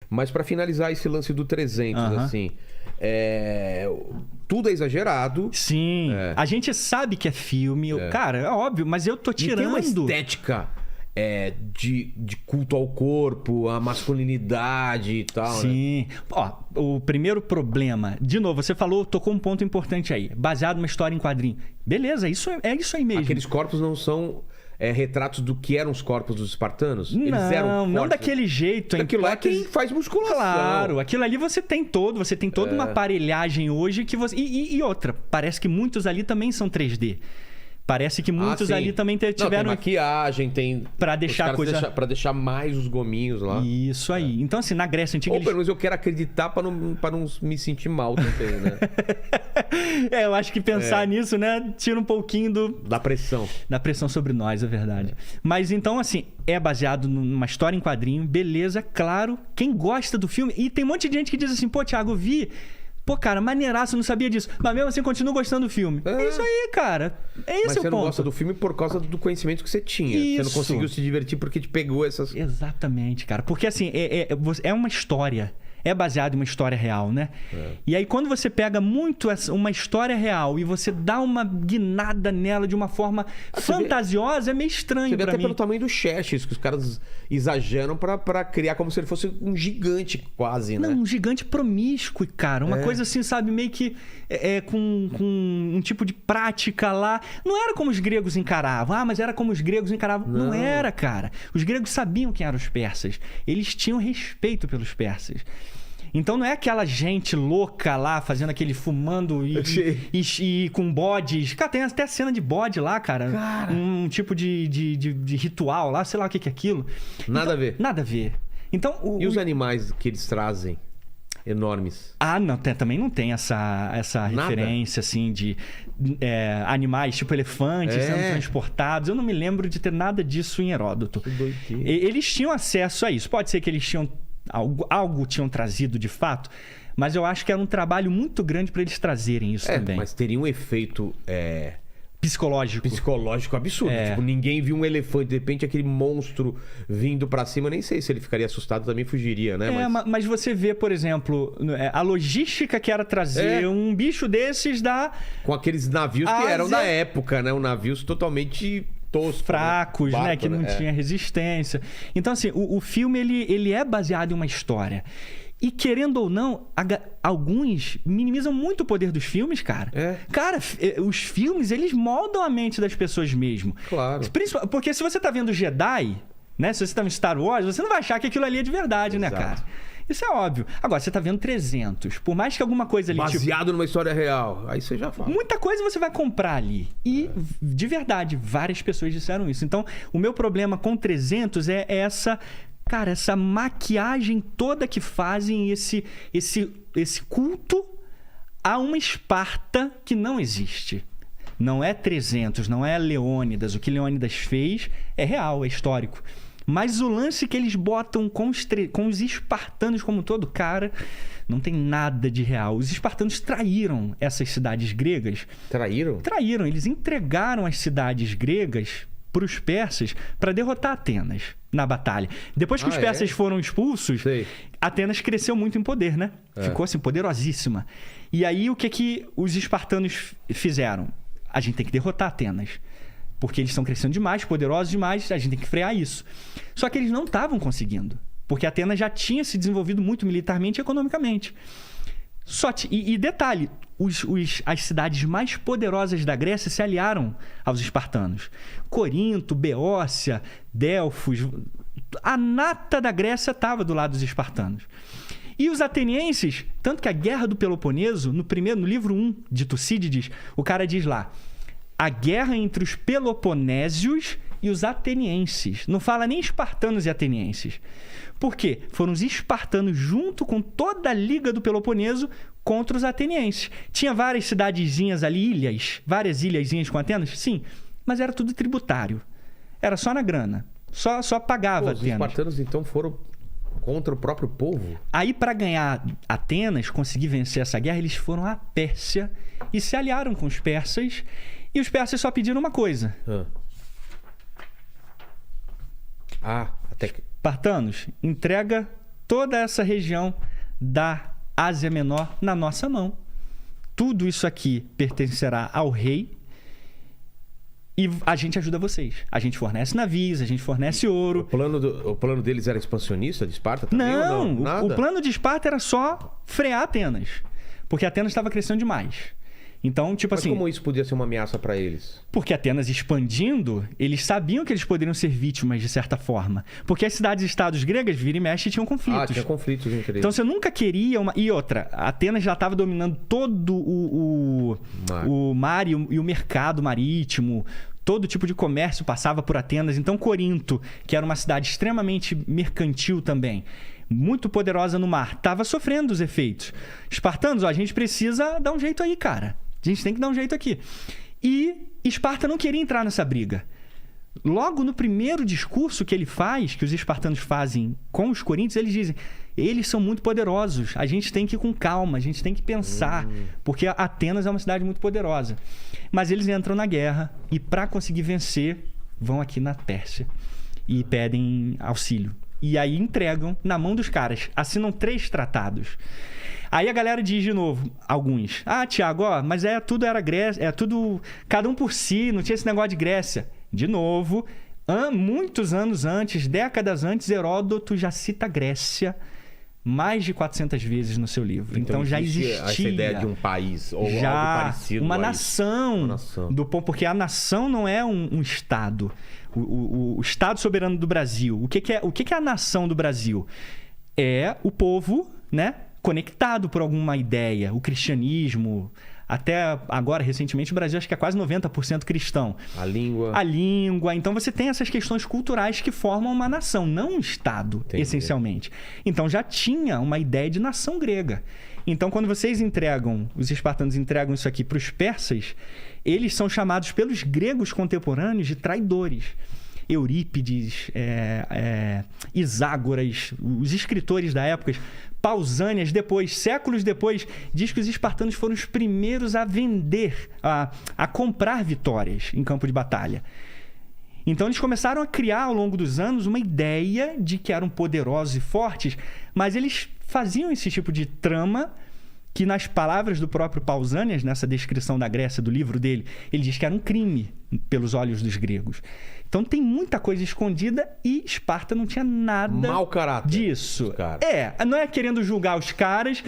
Mas pra finalizar esse lance do 300, assim... tudo é exagerado. Sim. A gente sabe que é filme. Cara, é óbvio, mas eu tô tirando... E tem uma estética de culto ao corpo, a masculinidade e tal, Sim. né? Ó, o primeiro problema... De novo, você tocou um ponto importante aí. Baseado numa história em quadrinho. Beleza, é isso aí mesmo. Aqueles corpos não são... retratos do que eram os corpos dos espartanos? Eles eram fortes. Não daquele jeito. Aquilo lá é quem faz musculação. Claro, aquilo ali você tem toda uma aparelhagem hoje que você... E outra, parece que muitos ali também são 3D. Parece que muitos ali também tiveram... Tem maquiagem, tem... Pra deixar a coisa... Pra deixar mais os gominhos lá. Isso aí. Então, assim, na Grécia Antiga... Ou pelo menos eu quero acreditar pra não me sentir mal também, né? Eu acho que pensar nisso, né? Tira um pouquinho da pressão. Da pressão sobre nós, é verdade. Mas então, assim, é baseado numa história em quadrinho. Beleza, claro. Quem gosta do filme... E tem um monte de gente que diz assim, pô, Thiago, eu vi... Pô, cara, maneiraço, eu não sabia disso. Mas mesmo assim, continuo gostando do filme. É isso aí, cara. É esse o ponto. Mas você não gosta do filme por causa do conhecimento que você tinha. Isso. Você não conseguiu se divertir porque te pegou essas... Exatamente, cara. Porque, assim, é uma história. É baseado em uma história real, né? E aí, quando você pega muito uma história real e você dá uma guinada nela de uma forma fantasiosa, é meio estranho pra mim. Você vê até pelo tamanho do Xerxes, que os caras exageram pra criar como se ele fosse um gigante quase, né? Não, um gigante promíscuo, cara. Uma coisa assim, sabe? Meio que com um tipo de prática lá. Não era como os gregos encaravam. Mas era como os gregos encaravam. Não era, cara. Os gregos sabiam quem eram os persas. Eles tinham respeito pelos persas. Então não é aquela gente louca lá, fazendo aquele fumando e com bodes. Cara, tem até cena de bode lá, cara. Um tipo de ritual lá, sei lá o que é aquilo. Nada a ver. Nada a ver. Então, e os animais que eles trazem? Enormes. Não, também não tem essa referência, assim, de animais, tipo elefantes sendo transportados. Eu não me lembro de ter nada disso em Heródoto. Que doideira. Eles tinham acesso a isso. Pode ser que eles tinham algo tinham trazido de fato, mas eu acho que era um trabalho muito grande para eles trazerem isso também. Mas teria um efeito psicológico absurdo. Tipo, ninguém viu um elefante, de repente aquele monstro vindo pra cima, nem sei se ele ficaria assustado, também fugiria, né? Mas você vê, por exemplo, a logística que era trazer um bicho desses com aqueles navios que eram da época, né? Navios totalmente toscos, fracos, né? Que não tinha resistência. Então, assim, o filme ele é baseado em uma história. E querendo ou não, alguns minimizam muito o poder dos filmes, cara. Cara, os filmes, eles moldam a mente das pessoas mesmo. Claro. Porque se você tá vendo Jedi, né? Se você tá vendo Star Wars, você não vai achar que aquilo ali é de verdade, né, cara? Isso é óbvio. Agora, você tá vendo 300. Por mais que alguma coisa ali... Baseado numa história real. Aí você já fala. Muita coisa você vai comprar ali. E, de verdade, várias pessoas disseram isso. Então, o meu problema com 300 é essa... Cara, essa maquiagem toda que fazem esse culto a uma Esparta que não existe. Não é 300, não é Leônidas. O que Leônidas fez é real, é histórico. Mas o lance que eles botam com os espartanos como todo, cara, não tem nada de real. Os espartanos traíram essas cidades gregas. Traíram? Traíram. Eles entregaram as cidades gregas para os persas para derrotar Atenas na batalha. Depois que os persas foram expulsos, Atenas cresceu muito em poder, né? Ficou assim, poderosíssima. E aí, o que os espartanos fizeram? A gente tem que derrotar Atenas. Porque eles estão crescendo demais, poderosos demais, a gente tem que frear isso. Só que eles não estavam conseguindo. Porque Atenas já tinha se desenvolvido muito militarmente e economicamente. E detalhe, as cidades mais poderosas da Grécia se aliaram aos espartanos. Corinto, Beócia, Delfos, a nata da Grécia estava do lado dos espartanos. E os atenienses, tanto que a Guerra do Peloponeso, no livro 1 de Tucídides, o cara diz lá, a guerra entre os peloponésios e os atenienses. Não fala nem espartanos e atenienses. Por quê? Foram os espartanos junto com toda a Liga do Peloponeso contra os atenienses. Tinha várias cidadezinhas ali, várias ilhazinhas com Atenas? Sim, mas era tudo tributário. Era só na grana. Só pagava Atenas. Os espartanos, então, foram contra o próprio povo? Aí, para ganhar Atenas, conseguir vencer essa guerra, eles foram à Pérsia e se aliaram com os persas. E os persas só pediram uma coisa. Até que... Espartanos, entrega toda essa região da Ásia Menor na nossa mão. Tudo isso aqui pertencerá ao rei e a gente ajuda vocês. A gente fornece navios, a gente fornece ouro. O plano deles era expansionista de Esparta também? Não, ou não? O plano de Esparta era só frear Atenas, porque Atenas estava crescendo demais. Então, tipo Mas assim... como isso podia ser uma ameaça para eles? Porque Atenas expandindo, eles sabiam que eles poderiam ser vítimas de certa forma. Porque as cidades-estados gregas, vira e mexe, tinham conflitos. Tinha conflitos entre eles. Então você nunca queria uma... E outra, Atenas já estava dominando todo o mar e o mercado marítimo. Todo tipo de comércio passava por Atenas. Então Corinto, que era uma cidade extremamente mercantil também, muito poderosa no mar, estava sofrendo os efeitos. Espartanos, a gente precisa dar um jeito aí, cara. A gente tem que dar um jeito aqui. E Esparta não queria entrar nessa briga. Logo no primeiro discurso que ele faz, que os espartanos fazem com os coríntios, eles dizem: eles são muito poderosos, a gente tem que ir com calma, a gente tem que pensar, porque Atenas é uma cidade muito poderosa. Mas eles entram na guerra e, para conseguir vencer, vão aqui na Pérsia e pedem auxílio. E aí entregam na mão dos caras, assinam 3 tratados. Aí a galera diz de novo, alguns: Tiago, mas tudo era Grécia, tudo cada um por si, não tinha esse negócio de Grécia. De novo, muitos anos antes, décadas antes, Heródoto já cita Grécia mais de 400 vezes no seu livro. Então já existia essa ideia de um país ou já algo parecido. Uma nação. Porque a nação não é um Estado. O Estado soberano do Brasil. O que é a nação do Brasil? É o povo, né, conectado por alguma ideia. O cristianismo. Até agora, recentemente, o Brasil acho que é quase 90% cristão. A língua. A língua. Então, você tem essas questões culturais que formam uma nação, não um Estado, essencialmente. Então, já tinha uma ideia de nação grega. Então, quando vocês os espartanos entregam isso aqui para os persas, eles são chamados pelos gregos contemporâneos de traidores. Eurípides, Iságoras, os escritores da época, Pausânias, séculos depois, diz que os espartanos foram os primeiros a vender, a comprar vitórias em campo de batalha. Então eles começaram a criar ao longo dos anos uma ideia de que eram poderosos e fortes, mas eles faziam esse tipo de trama que, nas palavras do próprio Pausânias, nessa descrição da Grécia, do livro dele, ele diz que era um crime pelos olhos dos gregos. Então tem muita coisa escondida e Esparta não tinha nada mau caráter disso. Não é querendo julgar os caras,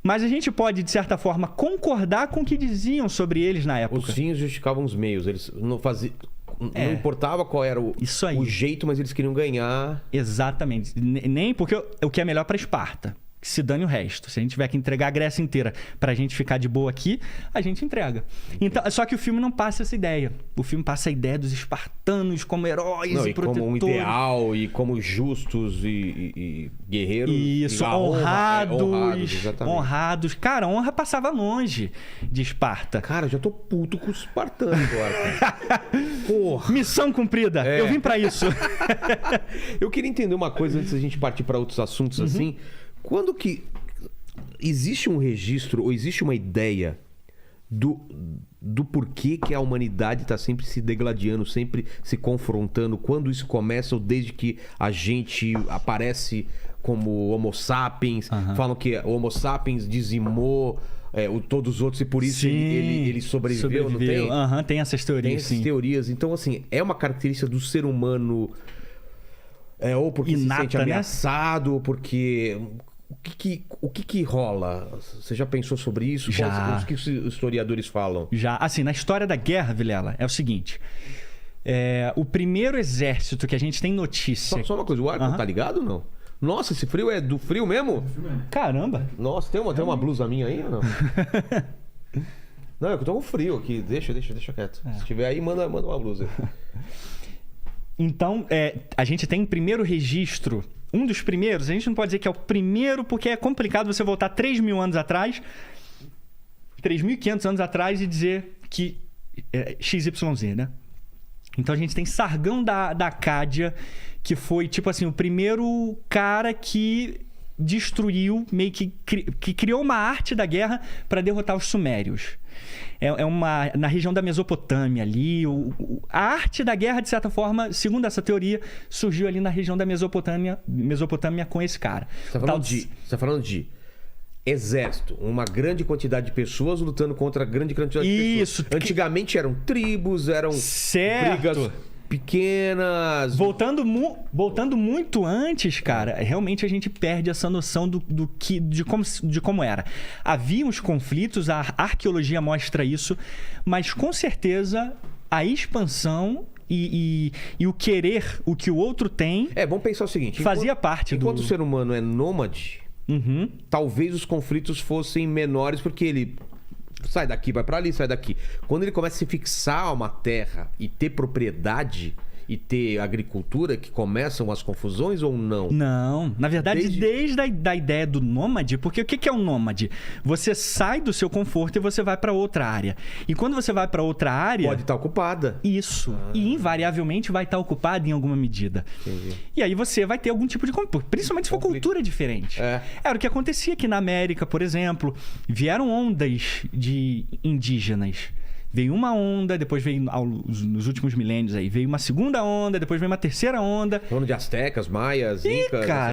mas a gente pode, de certa forma, concordar com o que diziam sobre eles na época. Os fins justificavam os meios. Eles não faziam... Não importava qual era o jeito, mas eles queriam ganhar. Exatamente. Nem porque o que é melhor para Esparta. Que se dane o resto. Se a gente tiver que entregar a Grécia inteira pra gente ficar de boa aqui, a gente entrega. Então, só que o filme não passa essa ideia. O filme passa a ideia dos espartanos como heróis e protetores. Como um ideal, e como justos e guerreiros. Isso, honrados. Cara, a honra passava longe de Esparta. Cara, eu já tô puto com os espartanos agora. Porra. Missão cumprida. Eu vim pra isso. Eu queria entender uma coisa antes da gente partir pra outros assuntos assim. Quando que existe um registro ou existe uma ideia do porquê que a humanidade está sempre se degladiando, sempre se confrontando? Quando isso começa ou desde que a gente aparece como Homo sapiens? Falam que o Homo sapiens dizimou todos os outros e por isso ele sobreviveu, não tem? Tem essas teorias, Tem essas teorias. Então, assim, é uma característica do ser humano... ou porque inata, se sente ameaçado, ou porque... O que rola? Você já pensou sobre isso? Já. O que os historiadores falam? Já. Assim, na história da guerra, Vilela, é o seguinte. O primeiro exército que a gente tem notícia... Só uma coisa, o ar tá ligado ou não? Nossa, esse frio é do frio mesmo? Caramba! Nossa, tem uma blusa minha aí ou não? Não, eu tô com frio aqui. Deixa quieto. Se tiver aí, manda uma blusa. Então, a gente tem um primeiro registro... Um dos primeiros, a gente não pode dizer que é o primeiro, porque é complicado você voltar 3.000 anos atrás, 3.500 anos atrás e dizer que XYZ, né? Então a gente tem Sargão da Acádia, que foi, tipo assim, o primeiro cara que destruiu, meio que criou uma arte da guerra para derrotar os sumérios. Na região da Mesopotâmia ali. A arte da guerra, de certa forma, segundo essa teoria, surgiu ali na região da Mesopotâmia com esse cara. Você tá falando de exército, uma grande quantidade de pessoas lutando contra grande quantidade de pessoas. Isso. Antigamente eram tribos, eram brigas pequenas. Voltando muito antes, cara, realmente a gente perde essa noção de como era. Havia os conflitos, a arqueologia mostra isso, mas com certeza a expansão e o querer, o que o outro tem... Vamos pensar o seguinte... Fazia parte enquanto o ser humano é nômade, talvez os conflitos fossem menores, porque ele... sai daqui, vai pra ali, sai daqui. Quando ele começa a se fixar a uma terra e ter propriedade e ter agricultura, que começam as confusões ou não? Não. Na verdade, desde a ideia do nômade, porque o que é um nômade? Você sai do seu conforto e você vai para outra área. E quando você vai para outra área... pode estar ocupada. Isso. E invariavelmente vai estar ocupada em alguma medida. Entendi. E aí você vai ter algum tipo de conflito. Principalmente se for cultura diferente. Era o que acontecia aqui na América, por exemplo. Vieram ondas de indígenas. Veio uma onda, depois veio, nos últimos milênios aí, veio uma segunda onda, depois veio uma terceira onda. Falando de astecas, maias, incas... cara,